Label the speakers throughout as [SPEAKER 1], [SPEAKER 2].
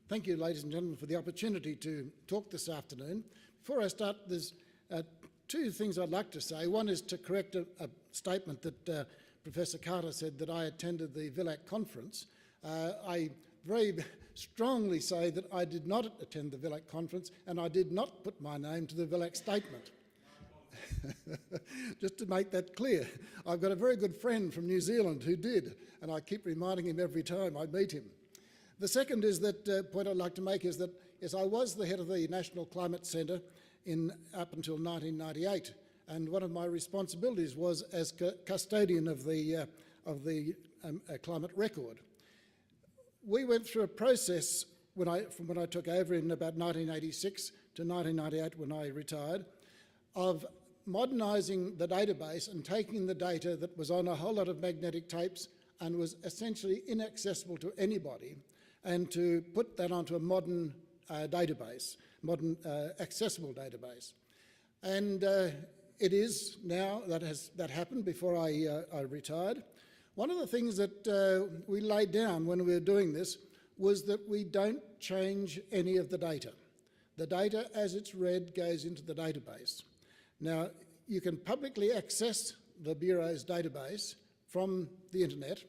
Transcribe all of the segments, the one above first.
[SPEAKER 1] Thank you, ladies and gentlemen, for the opportunity to talk this afternoon. Before I start, there's two things I'd like to say. One is to correct a statement that Professor Carter said that I attended the VILAC conference. I very strongly say that I did not attend the VILAC conference and I did not put my name to the VILAC statement. Just to make that clear. I've got a very good friend from New Zealand who did, and I keep reminding him every time I meet him. The second is that point I'd like to make is that I was the head of the National Climate Centre up until 1998, and one of my responsibilities was as custodian of the climate record. We went through a process from when I took over in about 1986 to 1998 when I retired, of modernising the database and taking the data that was on a whole lot of magnetic tapes and was essentially inaccessible to anybody, and to put that onto a modern database, modern accessible database. And it is now, that happened before I retired. One of the things that we laid down when we were doing this was that we don't change any of the data. The data as it's read goes into the database. Now, you can publicly access the Bureau's database from the internet,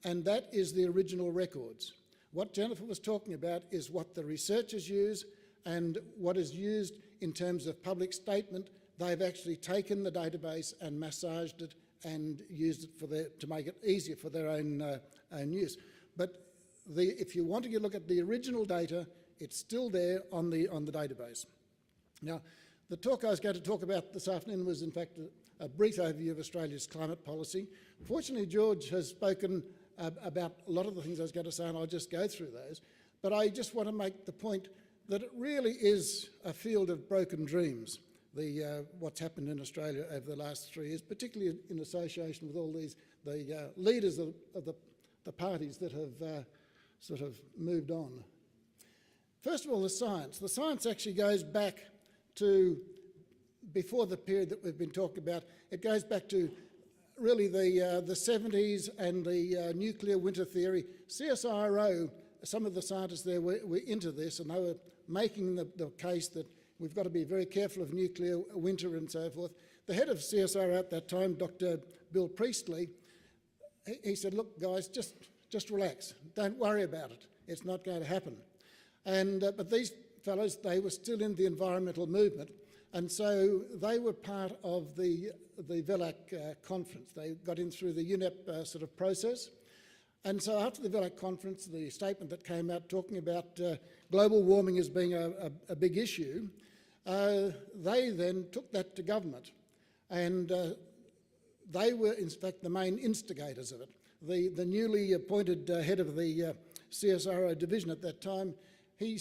[SPEAKER 1] and that is the original records. What Jennifer was talking about is what the researchers use and what is used in terms of public statement. They've actually taken the database and massaged it and used it to make it easier for their own use. But if you want to look at the original data, it's still there on the database. Now, the talk I was going to talk about this afternoon was, in fact, a brief overview of Australia's climate policy. Fortunately, George has spoken about a lot of the things I was going to say, and I'll just go through those. But I just want to make the point that it really is a field of broken dreams, what's happened in Australia over the last 3 years, particularly in association with all the leaders of the parties that have sort of moved on. First of all, the science. The science actually goes back to before the period that we've been talking about. It goes back to really the 70s and the nuclear winter theory. CSIRO, some of the scientists there were into this, and they were making the case that we've got to be very careful of nuclear winter and so forth. The head of CSIRO at that time, Dr. Bill Priestley, he said, look guys, just relax, don't worry about it, it's not going to happen. And but these fellows, they were still in the environmental movement, and so they were part of the VILAC conference. They got in through the UNEP sort of process. And so after the VILAC conference, the statement that came out talking about global warming as being a big issue, they then took that to government. And they were, in fact, the main instigators of it. The newly appointed head of the CSIRO division at that time, he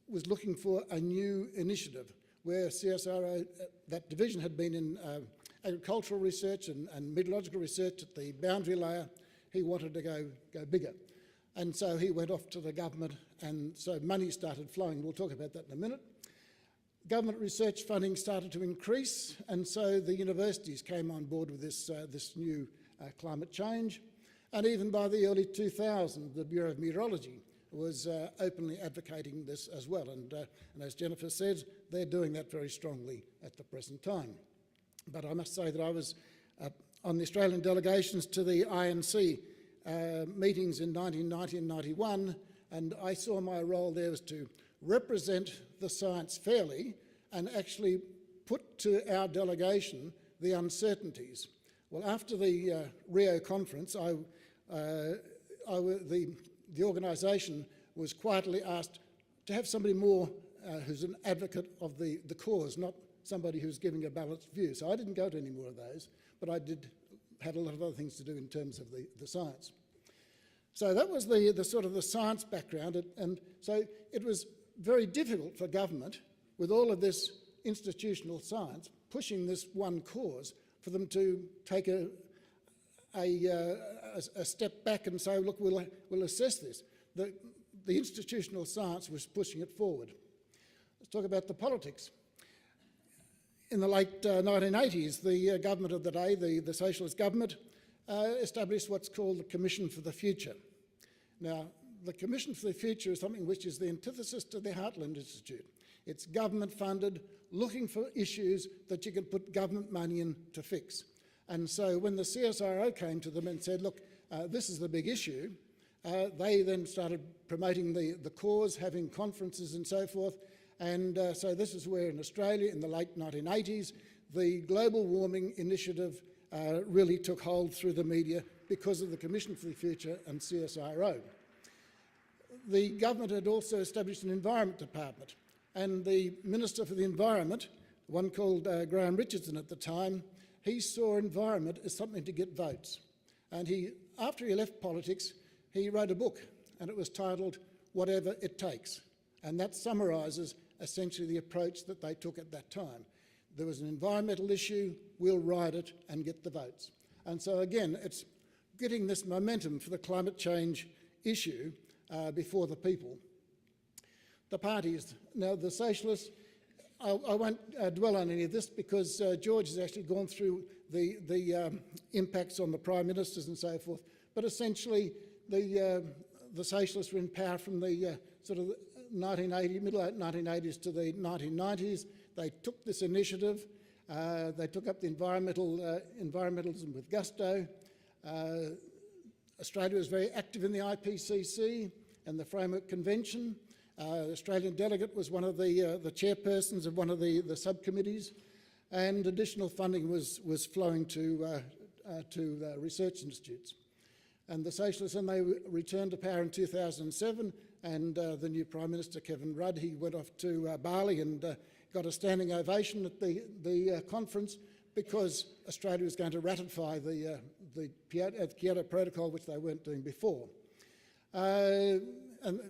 [SPEAKER 1] was looking for a new initiative where CSIRO, that division had been in agricultural research and meteorological research at the boundary layer. He wanted to go bigger. And so he went off to the government, and so money started flowing. We'll talk about that in a minute. Government research funding started to increase, and so the universities came on board with this new climate change. And even by the early 2000s, the Bureau of Meteorology was openly advocating this as well. And as Jennifer said, they're doing that very strongly at the present time. But I must say that I was on the Australian delegations to the INC meetings in 1990 and 91, and I saw my role there was to represent the science fairly and actually put to our delegation the uncertainties. Well, after the Rio conference, the organisation was quietly asked to have somebody more who's an advocate of the cause, not somebody who's giving a balanced view. So I didn't go to any more of those, but I had a lot of other things to do in terms of the science. So that was the sort of the science background, and so it was very difficult for government, with all of this institutional science pushing this one cause, for them to take a step back and say, look, we'll assess this. The institutional science was pushing it forward. Let's talk about the politics. In the late 1980s, the government of the day, the socialist government, established what's called the Commission for the Future. Now, the Commission for the Future is something which is the antithesis to the Heartland Institute. It's government funded, looking for issues that you can put government money in to fix. And so when the CSIRO came to them and said, look, this is the big issue, they then started promoting the cause, having conferences and so forth. And so this is where in Australia in the late 1980s, the global warming initiative really took hold through the media because of the Commission for the Future and CSIRO. The government had also established an Environment Department, and the Minister for the Environment, one called Graham Richardson at the time, he saw environment as something to get votes. And after he left politics, he wrote a book, and it was titled Whatever It Takes. And that summarises essentially the approach that they took at that time. There was an environmental issue, we'll ride it and get the votes. And so again, it's getting this momentum for the climate change issue before the people. The parties, now the Socialists, I won't dwell on any of this because George has actually gone through the impacts on the Prime Ministers and so forth, but essentially the Socialists were in power from the sort of middle 1980s to the 1990s. They took this initiative, they took up the environmentalism with gusto. Australia was very active in the IPCC and the Framework Convention. The Australian delegate was one of the chairpersons of one of the subcommittees, and additional funding was flowing to research institutes. And the Socialists, and they returned to power in 2007, and the new Prime Minister, Kevin Rudd, he went off to Bali and got a standing ovation at the conference because Australia was going to ratify the Kyoto Protocol, which they weren't doing before. And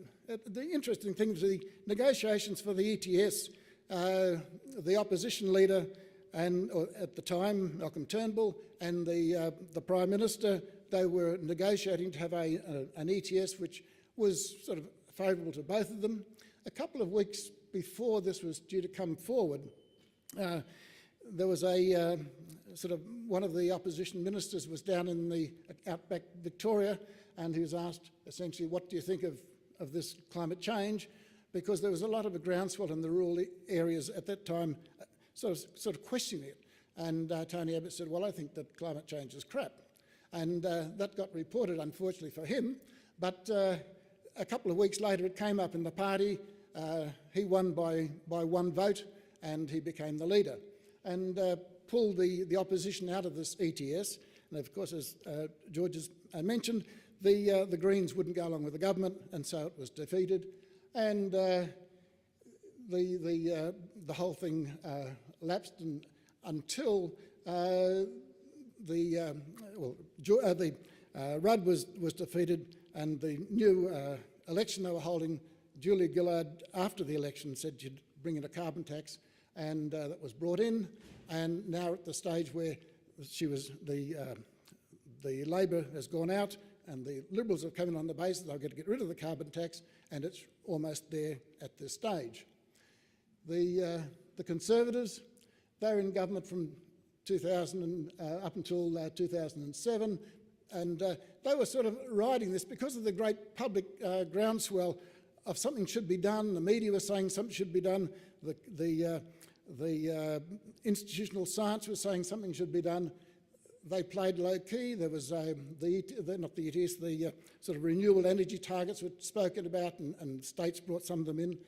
[SPEAKER 1] the interesting thing is the negotiations for the ETS, the opposition leader at the time, Malcolm Turnbull, and the Prime Minister, they were negotiating to have an ETS which was sort of favourable to both of them. A couple of weeks before this was due to come forward, there was one of the opposition ministers was down in the outback Victoria, and he was asked essentially, what do you think of this climate change? Because there was a lot of a groundswell in the rural areas at that time sort of questioning it. And Tony Abbott said, well, I think that climate change is crap. And that got reported, unfortunately for him. But a couple of weeks later, it came up in the party. He won by one vote, and he became the leader, and pulled the opposition out of this ETS. And of course, as George has mentioned, the Greens wouldn't go along with the government, and so it was defeated. And the whole thing lapsed until Rudd was defeated, and the new election they were holding, Julia Gillard, after the election, said she'd bring in a carbon tax, and that was brought in. And now at the stage where she was the Labor has gone out, and the Liberals have come in on the basis they're going to get rid of the carbon tax, and it's almost there at this stage. The Conservatives, they were in government from 2000 up until 2007, and they were sort of riding this because of the great public groundswell of something should be done. The media was saying something should be done. The institutional science was saying something should be done. They played low key. There was not the ETS, the sort of renewable energy targets were spoken about, and states brought some of them in.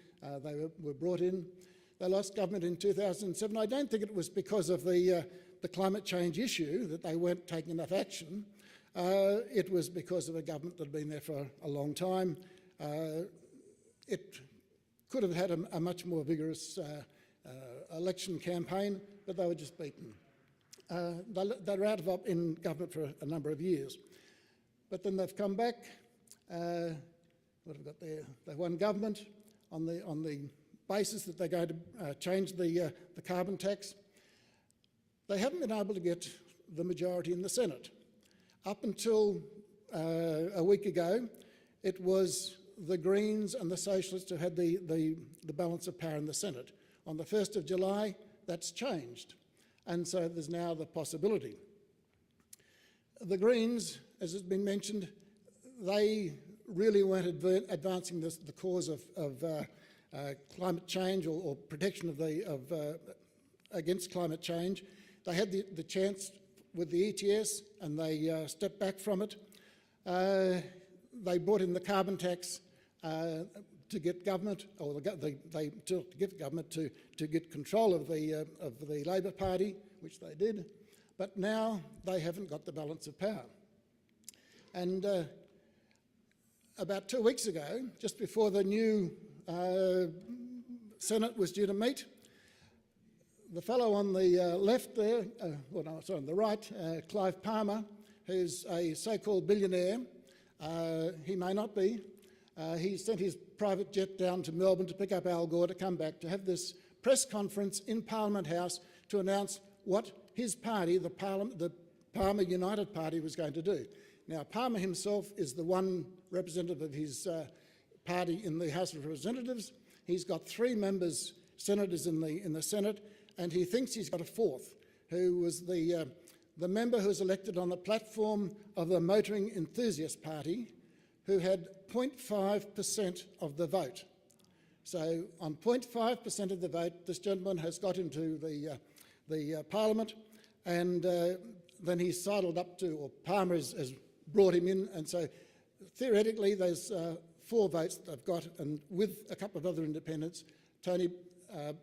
[SPEAKER 1] They were brought in. They lost government in 2007. I don't think it was because of the climate change issue that they weren't taking enough action. It was because of a government that had been there for a long time. It could have had a much more vigorous election campaign, but they were just beaten. They were out in government for a number of years. But then they've come back. What have we got there? They won government on the basis that they're going to change the carbon tax. They haven't been able to get the majority in the Senate. Up until a week ago, it was the Greens and the Socialists who had the balance of power in the Senate. On the 1st of July, that's changed. And so there's now the possibility. The Greens, as has been mentioned, they really weren't advancing the cause of climate change or protection against climate change. They had the chance with the ETS and they stepped back from it. They brought in the carbon tax to get government, or they to get government to get control of the Labor Party, which they did. But now they haven't got the balance of power. And about 2 weeks ago, just before the new Senate was due to meet, the fellow on the left there, on the right, Clive Palmer, who's a so-called billionaire, he may not be, he sent his private jet down to Melbourne to pick up Al Gore to come back to have this press conference in Parliament House to announce what his party, the Palmer United Party, was going to do. Now, Palmer himself is the one representative of his party in the House of Representatives. He's got 3 members, senators in the Senate, and he thinks he's got a 4th, who was the member who was elected on the platform of the Motoring Enthusiast Party, who had 0.5% of the vote. So on 0.5% of the vote, this gentleman has got into the Parliament, and then he's sidled up to, or Palmer has brought him in, and so theoretically there's 4 votes that they've got, and with a couple of other independents, Tony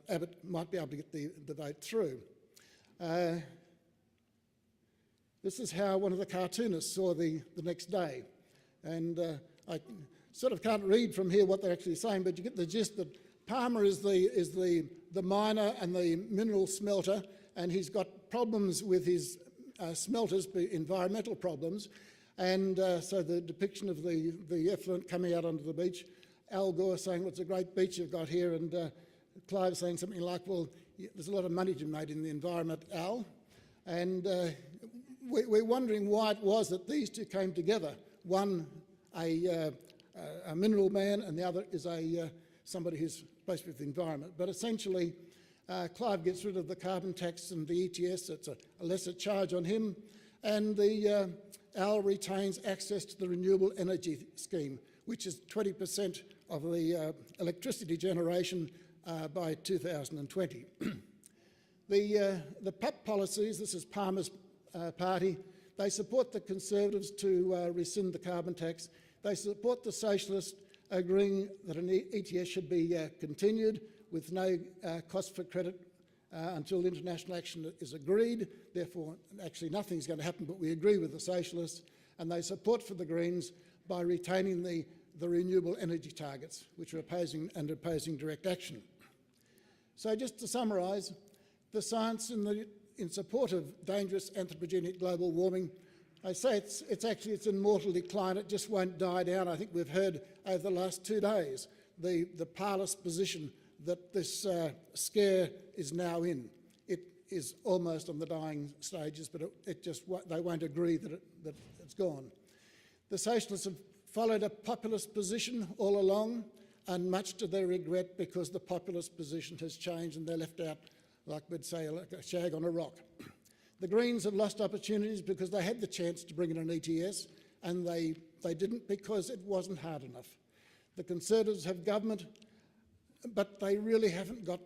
[SPEAKER 1] Abbott might be able to get the vote through. This is how one of the cartoonists saw the next day, and I sort of can't read from here what they're actually saying, but you get the gist that Palmer is the miner and the mineral smelter, and he's got problems with his smelters, environmental problems, and so the depiction of the effluent coming out onto the beach, Al Gore saying, "Well, it's a great beach you've got here," and Clive saying something like, "Well, there's a lot of money to be made in the environment, Al," and we're wondering why it was that these two came together. One, a mineral man, and the other is somebody who's supposed to be with the environment. But essentially, Clive gets rid of the carbon tax and the ETS. It's a lesser charge on him, and Al retains access to the renewable energy scheme, which is 20% of the electricity generation by 2020. The PUP policies, this is Palmer's party, they support the Conservatives to rescind the carbon tax. They support the Socialists agreeing that an ETS should be continued with no cost for credit until international action is agreed. Therefore, actually nothing's going to happen, but we agree with the Socialists. And they support for the Greens by retaining the renewable energy targets, which are opposing direct action. So just to summarise, the science in support of dangerous anthropogenic global warming, I say it's in mortal decline. It just won't die down. I think we've heard over the last 2 days the parlous position that this scare is now in. It is almost on the dying stages, but they won't agree that it's gone. The Socialists have followed a populist position all along, and much to their regret, because the populist position has changed and they're left out, like we'd say, like a shag on a rock. The Greens have lost opportunities because they had the chance to bring in an ETS, and they didn't because it wasn't hard enough. The Conservatives have government, but they really haven't got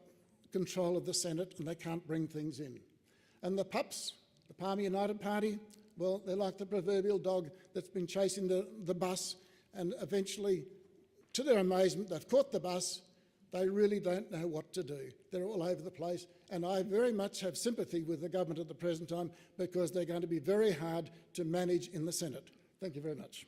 [SPEAKER 1] control of the Senate, and they can't bring things in. And the PUPs, the Palmer United Party, well, they're like the proverbial dog that's been chasing the bus, and eventually, to their amazement, they've caught the bus. They really don't know what to do. They're all over the place, and I very much have sympathy with the government at the present time, because they're going to be very hard to manage in the Senate. Thank you very much.